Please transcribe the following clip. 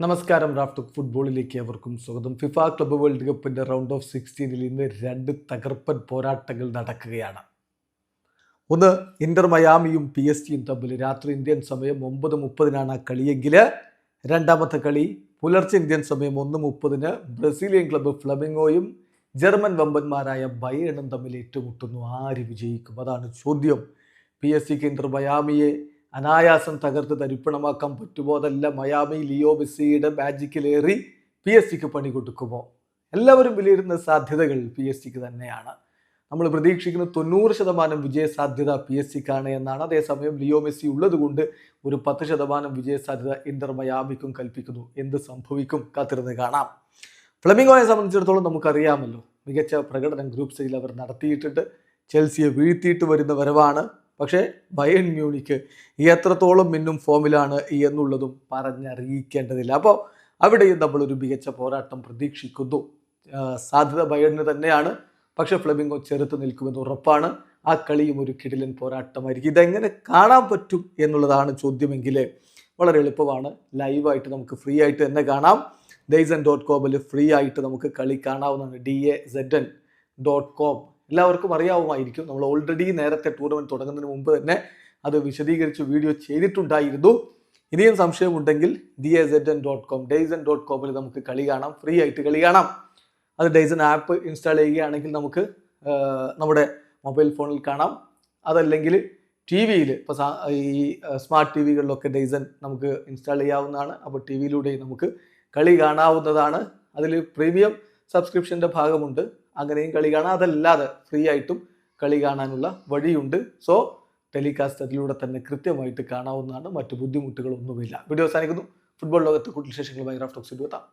നമസ്കാരം. റാഫ്റ്റോക്ക് ഫുട്ബോളിലേക്ക് അവർക്കും സ്വാഗതം. ഫിഫ ക്ലബ്ബ് വേൾഡ് കപ്പിന്റെ റൗണ്ട് ഓഫ് 16 ഇന്ന് രണ്ട് തകർപ്പൻ പോരാട്ടങ്ങൾ നടക്കുകയാണ്. ഒന്ന് ഇന്റർ മയാമിയും PSG തമ്മിൽ രാത്രി ഇന്ത്യൻ സമയം 9:30 കളിയെങ്കിൽ രണ്ടാമത്തെ കളി പുലർച്ചെ ഇന്ത്യൻ സമയം 1:30 ബ്രസീലിയൻ ക്ലബ്ബ് ഫ്ലമിംഗോയും ജർമ്മൻ വമ്പന്മാരായ ബയേണും തമ്മിൽ ഏറ്റുമുട്ടുന്നു. ആര് വിജയിക്കും? അതാണ് ചോദ്യം. PSG ഇന്റർ മയാമിയെ അനായാസം തകർത്ത് തരിപ്പണമാക്കാൻ പറ്റുമോ? അതല്ല മയാമി ലിയോ മെസ്സിയുടെ മാജിക്കിലേറി PSG പണി കൊടുക്കുമോ? എല്ലാവരും വിലയിരുന്ന സാധ്യതകൾ PSG തന്നെയാണ്. നമ്മൾ പ്രതീക്ഷിക്കുന്ന 90% വിജയ സാധ്യത PSG എന്നാണ്. അതേസമയം ലിയോ മെസ്സി ഉള്ളത് കൊണ്ട് ഒരു 10% വിജയ സാധ്യത ഇന്റർ മയാമിക്കും കൽപ്പിക്കുന്നു. എന്ത് സംഭവിക്കും? കാത്തിരുന്ന് കാണാം. ഫ്ലമിംഗോയെ സംബന്ധിച്ചിടത്തോളം നമുക്കറിയാമല്ലോ, മികച്ച പ്രകടനം ഗ്രൂപ്പ് സ്റ്റേജിൽ അവർ നടത്തിയിട്ടുണ്ട്. ചെൽസിയെ വീഴ്ത്തിയിട്ട് വരുന്ന വരവാണ്. പക്ഷേ ബയേൺ മ്യൂണിക്ക് എത്രത്തോളം മിന്നും ഫോമിലാണ് എന്നുള്ളതും പറഞ്ഞറിയിക്കേണ്ടതില്ല. അപ്പോൾ അവിടെയും നമ്മളൊരു മികച്ച പോരാട്ടം പ്രതീക്ഷിക്കുന്നു. സാധ്യത ബയേണിന് തന്നെയാണ്. പക്ഷെ ഫ്ലമിംഗോ ചെറുത്ത് നിൽക്കുമെന്ന് ഉറപ്പാണ്. ആ കളിയും ഒരു കിടിലൻ പോരാട്ടമായിരിക്കും. ഇതെങ്ങനെ കാണാൻ പറ്റും എന്നുള്ളതാണ് ചോദ്യമെങ്കിൽ വളരെ എളുപ്പമാണ്. ലൈവായിട്ട് നമുക്ക് ഫ്രീ ആയിട്ട് തന്നെ കാണാം. DAZN.com ഫ്രീ ആയിട്ട് നമുക്ക് കളി കാണാവുന്നതാണ്. DAZN.com എല്ലാവർക്കും അറിയാവുമായിരിക്കും. നമ്മൾ ഓൾറെഡി നേരത്തെ ടൂർണമെന്റ് തുടങ്ങുന്നതിന് മുമ്പ് തന്നെ അത് വിശദീകരിച്ച് വീഡിയോ ചെയ്തിട്ടുണ്ടായിരുന്നു. ഇനിയും സംശയമുണ്ടെങ്കിൽ DAZN.com നമുക്ക് കളി കാണാം. ഫ്രീ ആയിട്ട് കളി കാണാം. അത് DAZN ആപ്പ് ഇൻസ്റ്റാൾ ചെയ്യുകയാണെങ്കിൽ നമുക്ക് നമ്മുടെ മൊബൈൽ ഫോണിൽ കാണാം. അതല്ലെങ്കിൽ TV-യിൽ ഇപ്പോൾ ഈ സ്മാർട്ട് TV-കളിലൊക്കെ DAZN നമുക്ക് ഇൻസ്റ്റാൾ ചെയ്യാവുന്നതാണ്. അപ്പോൾ TV-യിലൂടെ നമുക്ക് കളി കാണാവുന്നതാണ്. അതിൽ പ്രീമിയം സബ്സ്ക്രിപ്ഷൻ്റെ ഭാഗമുണ്ട്. അങ്ങനെയും കളി കാണാം. അതല്ലാതെ ഫ്രീ ആയിട്ടും കളി കാണാനുള്ള വഴിയുണ്ട്. സോ ടെലികാസ്റ്റ് അതിലൂടെ തന്നെ കൃത്യമായിട്ട് കാണാവുന്നതാണ്. മറ്റു ബുദ്ധിമുട്ടുകളൊന്നുമില്ല. വീഡിയോ അവസാനിക്കുന്നു. ഫുട്ബോൾ ലോകത്തെ കൂടുതൽ വിശേഷങ്ങളുമായി റാഫ്റ്റോക്സ് എത്താം.